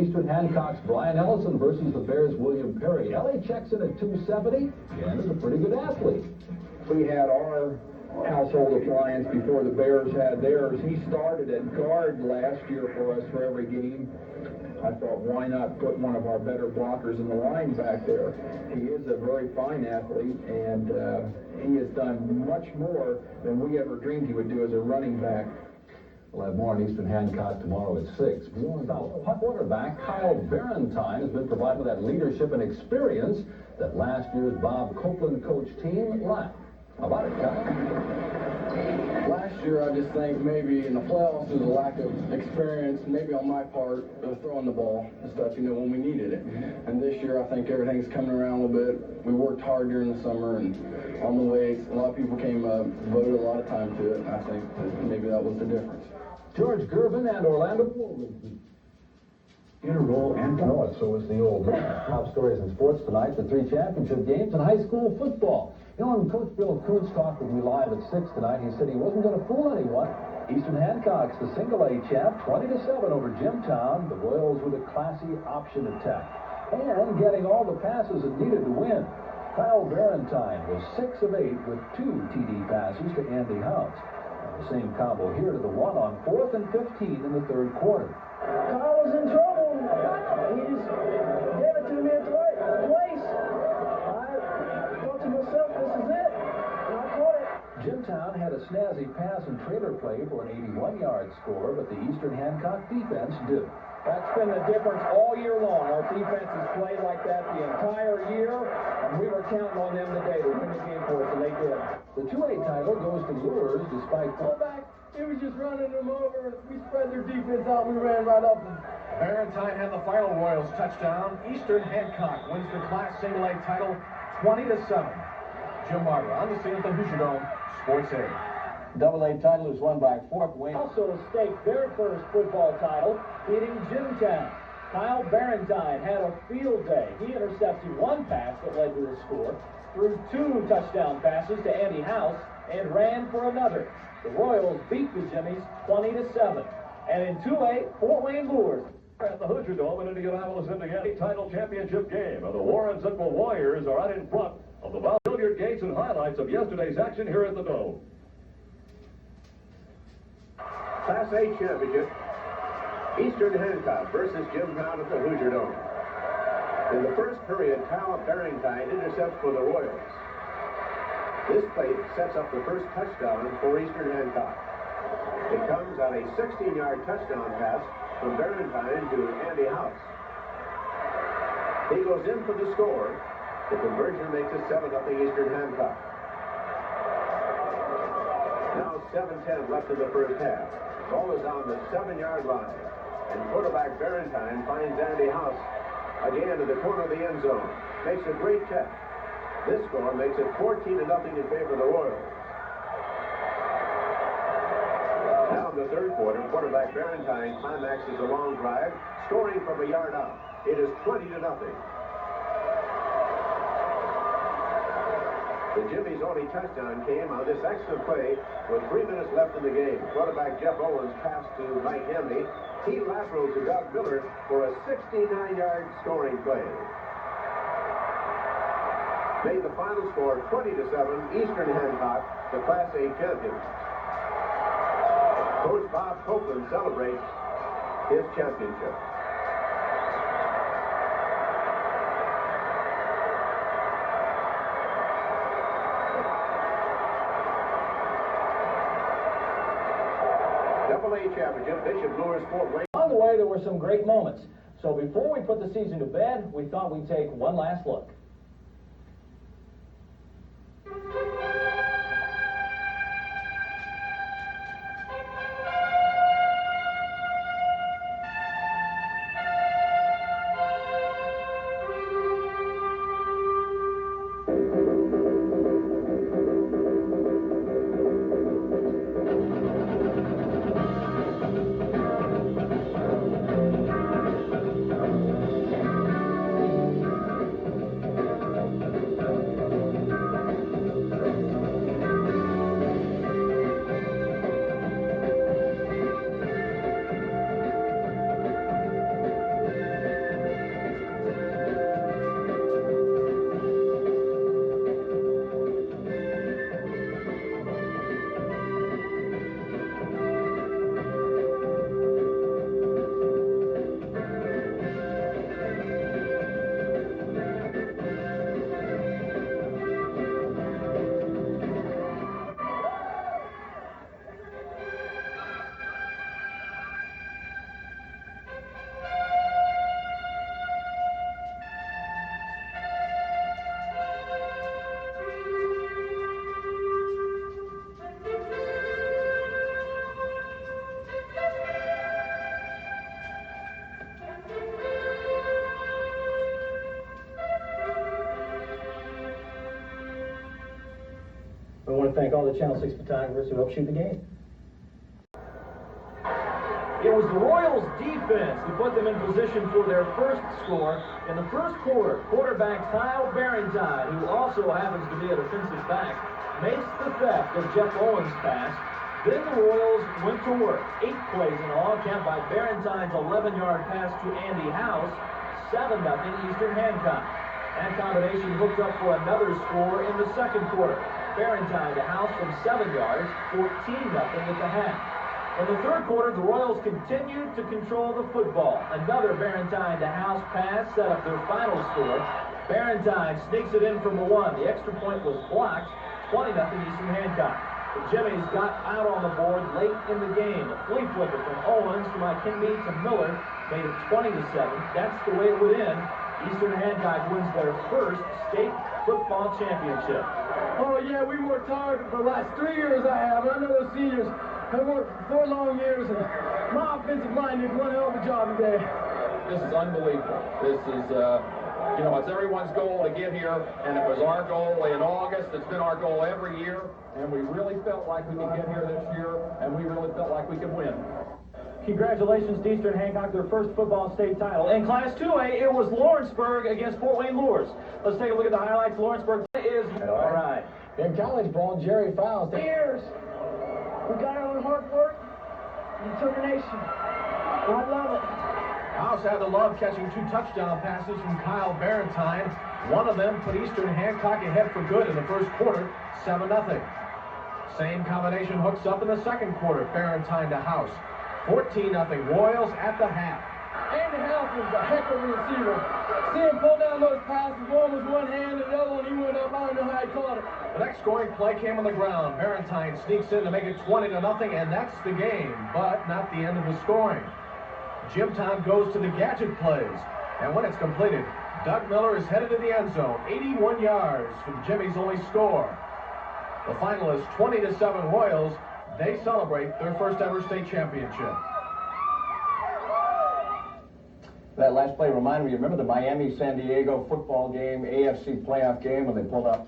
Eastern Hancock's Brian Ellison versus the Bears' William Perry. LA checks in at 270 and is a pretty good athlete. We had our household appliance before the Bears had theirs. He started at guard last year for us for every game. I thought, why not put one of our better blockers in the line back there? He is a very fine athlete, and he has done much more than we ever dreamed he would do as a running back. We'll have more on Eastern Hancock tomorrow at 6. South quarterback Kyle Barentine has been provided with that leadership and experience that last year's Bob Copeland coach team lacked. How about it, Kyle? Last year, I just think maybe in the playoffs there was a lack of experience, maybe on my part, of throwing the ball and stuff, when we needed it. And this year, I think everything's coming around a little bit. We worked hard during the summer, and on the way, a lot of people came up, devoted a lot of time to it, and I think that maybe that was the difference. George Gervin and Orlando Wolverine. Interval and so is the old man. Top stories in sports tonight, the 3 championship games in high school football. When Coach Bill Koontz talked with me live at 6 tonight, he said he wasn't going to fool anyone. Eastern Hancock's the single A champ, 20-7 over Jimtown. The Royals with a classy option attack and getting all the passes it needed to win. Kyle Barentine was 6 of 8 with 2 TD passes to Andy House. The same combo here to the one on 4th and 15 in the third quarter. Kyle was in trouble. He just gave it to me at the right place. I thought to myself, this is it. And I caught it. Jimtown had a snazzy pass and trailer play for an 81-yard score, but the Eastern Hancock defense did. That's been the difference all year long. Our defense has played like that the entire year, and we were counting on them today to win the game for us, and they did. The 2A title goes to Lures despite fullback. He was just running them over. We spread their defense out. We ran right up. Barentine had the final Royals touchdown. Eastern Hancock wins the Class Single A title 20-7. Jim Martin on the scene at the Hoosier Dome, Sports A. Double-A title is won by Fort Wayne. Also staked their first football title, beating Jimtown. Kyle Barentine had a field day. He intercepted 1 pass that led to the score, threw 2 touchdown passes to Andy House, and ran for another. The Royals beat the Jimmies 20-7. And in 2A, Fort Wayne Lures. At the Hoosier Dome in Indianapolis, Indiana, title championship game. And the Warren Central Warriors are out in front of the Billiard Gates and highlights of yesterday's action here at the Dome. Class A championship, Eastern Hancock versus Jimtown at the Hoosier Dome. In the first period, Kyle Barentine intercepts for the Royals. This play sets up the first touchdown for Eastern Hancock. It comes on a 16-yard touchdown pass from Barentine to Andy House. He goes in for the score. The conversion makes it 7-0 Eastern Hancock. Now 7:10 left in the first half. Ball is on the 7-yard line. And quarterback Barentine finds Andy House again in the corner of the end zone. Makes a great catch. This score makes it 14-0 in favor of the Royals. Now in the third quarter, quarterback Barentine climaxes a long drive, scoring from a yard out. It is 20-0. The Jimmy's only touchdown came on this extra play with 3 minutes left in the game. Quarterback Jeff Owens passed to Mike Henry. He lateraled to Doug Miller for a 69-yard scoring play. Made the final score 20-7, Eastern Hancock, the Class A champion. Coach Bob Copeland celebrates his championship. Double-A championship, Bishop Lures Fort Wayne. On the way, there were some great moments. So before we put the season to bed, we thought we'd take one last look. want to thank all the Channel 6 photographers who helped shoot the game. It was the Royals' defense who put them in position for their first score. In the first quarter, quarterback Kyle Barentine, who also happens to be a defensive back, makes the theft of Jeff Owens' pass. Then the Royals went to work. 8 plays in all, capped by Barentine's 11-yard pass to Andy House. 7-0 Eastern Hancock. That combination hooked up for another score in the second quarter. Barentine to House from 7 yards, 14-0 at the half. In the third quarter, the Royals continued to control the football. Another Barentine to House pass set up their final score. Barentine sneaks it in from the 1. The extra point was blocked. 20-0 Eastern Hancock. The Jimmies got out on the board late in the game. A flea flicker from Owens to McKinley to Miller made it 20-7. That's the way it would end. Eastern Hancock wins their first state football championship. Oh, yeah, we worked hard for the last 3 years I have. I know those seniors have worked 4 long years, and my offensive line did one hell of a job today. This is unbelievable. This is, it's everyone's goal to get here, and it was our goal in August. It's been our goal every year, and we really felt like we could get here this year, and we really felt like we could win. Congratulations to Eastern Hancock, their first football state title. In Class 2A, it was Lawrenceburg against Fort Wayne Lures. Let's take a look at the highlights. Lawrenceburg is all right. In college ball, Jerry Fowles. Years. We got our own hard work and determination. I love it. House had the love catching 2 touchdown passes from Kyle Barentine. One of them put Eastern Hancock ahead for good in the first quarter, 7-0. Same combination hooks up in the second quarter, Barentine to House. 14-0 Royals at the half. Andy House was a heck of a receiver. See him pull down those passes. One was one hand, and the other one he went up. I don't know how he caught it. The next scoring play came on the ground. Barentine sneaks in to make it 20-0, and that's the game, but not the end of the scoring. Jimtown goes to the gadget plays, and when it's completed, Doug Miller is headed to the end zone, 81 yards for the Jimmy's only score. The final is 20-7 Royals. They celebrate their first ever state championship. That last play reminded me, remember the Miami-San Diego football game, AFC playoff game, when they pulled up